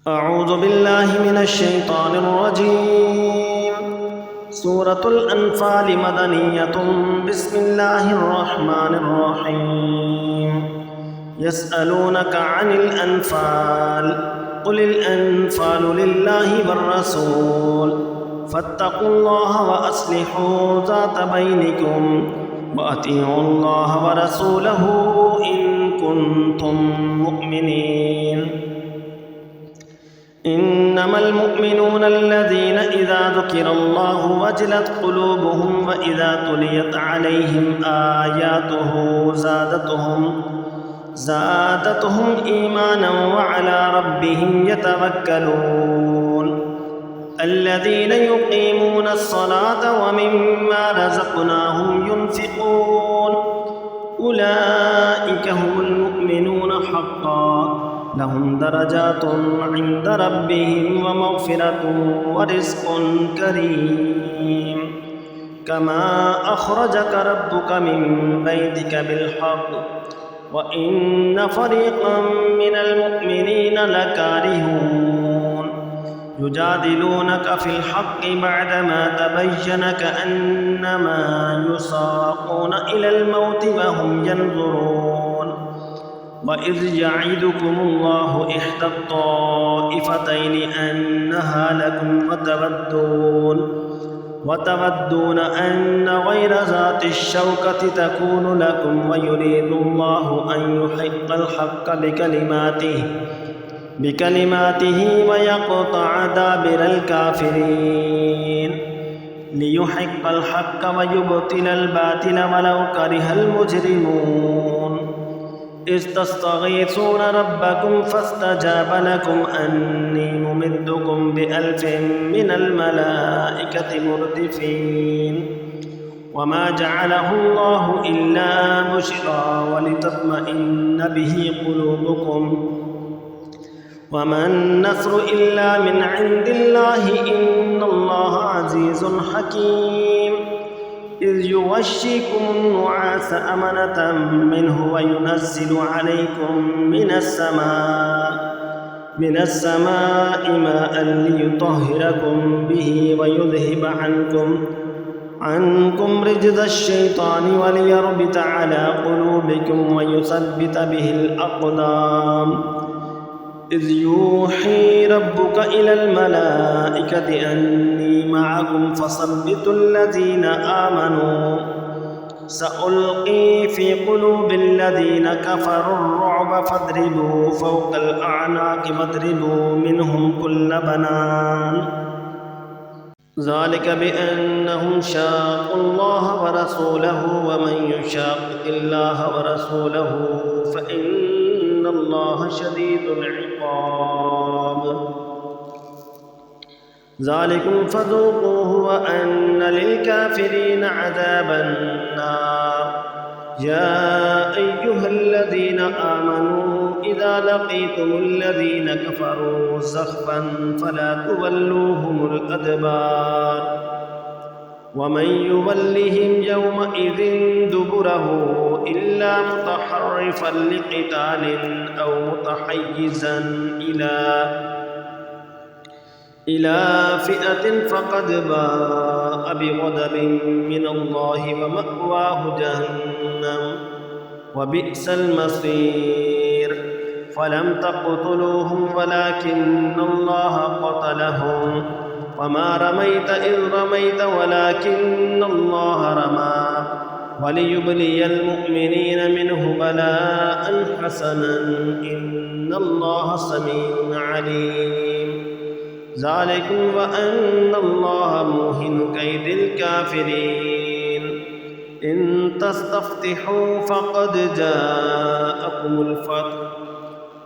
أعوذ بالله من الشيطان الرجيم. سورة الأنفال مدنية. بسم الله الرحمن الرحيم. يسألونك عن الأنفال قل الأنفال لله والرسول فاتقوا الله وأصلحوا ذات بينكم وأطيعوا الله ورسوله إن كنتم مؤمنين. إنما المؤمنون الذين إذا ذكر الله وجلت قلوبهم وإذا تليت عليهم آياته زادتهم إيمانا وعلى ربهم يتوكلون. الذين يقيمون الصلاة ومما رزقناهم ينفقون أولئك هم المؤمنون حقا لهم درجات عند ربهم ومغفرة ورزق كريم. كما أخرجك ربك من بيتك بالحق وإن فريقا من المؤمنين لكارهون يجادلونك في الحق بعدما تبين كأنما يساقون إلى الموت وهم ينظرون. وإذ يعدكم الله إحدى الطائفتين أنها لكم وتودون أن غير ذات الشوكة تكون لكم ويريد الله أن يحق الحق بكلماته ويقطع دابر الكافرين ليحق الحق ويبطل الباطل ولو كره المجرمون. إذ تستغيثون ربكم فاستجاب لكم أني ممدكم ب1000 من الملائكة مردفين. وما جعله الله إلا بشرى ولتطمئن به قلوبكم وما النصر إلا من عند الله إن الله عزيز حكيم. إذ يغشيكم النعاس أمنة منه وينزل عليكم من السماء ماء ليطهركم به ويذهب عنكم رجز الشيطان وليربط على قلوبكم ويثبت به الأقدام. إذ يوحي ربك إلى الملائكة أني معكم فثبتوا الذين آمنوا سألقي في قلوب الذين كفروا الرعب فاضربوا فوق الأعناق واضربوا منهم كل بنان. ذلك بأنهم شاقوا الله ورسوله ومن يشاقق الله ورسوله فإن الله شديد العقاب. ذلكم فذوقوه وأن للكافرين عذاب النار. يا أيها الذين آمنوا إذا لقيتم الذين كفروا زحفا فلا تولوهم الأدبار. ومن يولهم يومئذ دبره إلا متحرفا لقتال أو متحيزا إلى فئة فقد باء بغضب من الله ومأواه جهنم وبئس المصير. فلم تقتلوهم ولكن الله قتلهم وما رميت إذ رميت ولكن الله رمى وليبلي المؤمنين منه بلاء حسنا إن الله سميع عليم. ذلكم وأن الله موهن كيد الكافرين. إن تستفتحوا فقد جاءكم الفتح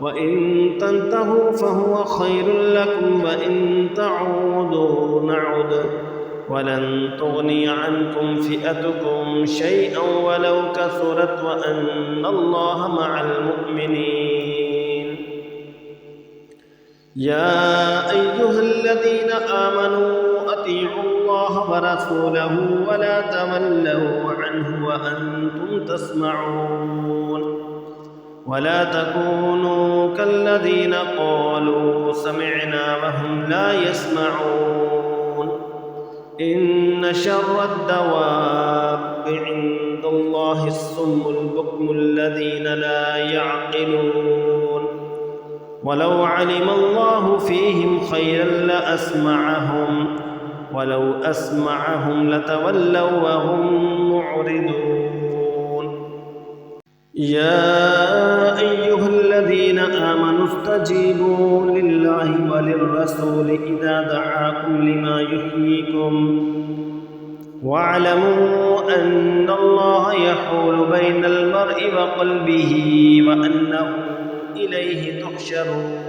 وإن تنتهوا فهو خير لكم وإن تعودوا نعد ولن تغني عنكم فئتكم شيئا ولو كثرت وأن الله مع المؤمنين. يا أيها الذين آمنوا أطيعوا الله ورسوله ولا تولوا عنه وأنتم تسمعون. ولا تكونوا كالذين قالوا سمعنا وهم لا يسمعون إن شر الدواب عند الله الصم البكم الذين لا يعقلون ولو علم الله فيهم خيرا لأسمعهم ولو أسمعهم لتولوا وهم معرضون يا أيها الذين آمنوا استجيبوا لله وللرسول إذا دعاكم لما يحييكم واعلموا أن الله يحول بين المرء وقلبه وأنه إليه تحشرون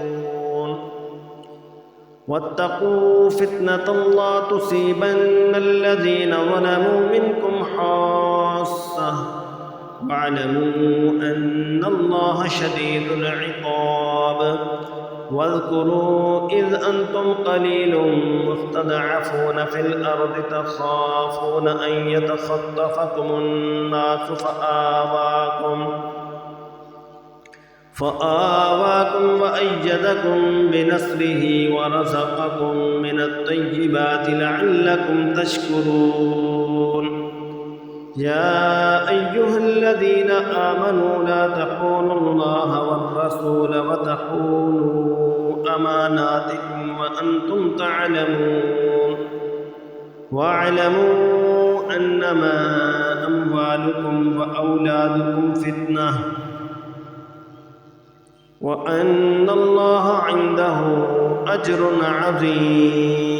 واتقوا فتنة لا تصيبن الذين ظلموا منكم خاصة واعلموا أن الله شديد العقاب واذكروا إذ أنتم قليل مستضعفون في الأرض تخافون أن يتخطفكم الناس فآواكم وأيدكم بنصره ورزقكم من الطيبات لعلكم تشكرون يا أيها الذين آمنوا لا تخونوا الله والرسول وتخونوا أماناتكم وأنتم تعلمون واعلموا أنما أموالكم وأولادكم فتنة وأن الله عنده أجر عظيم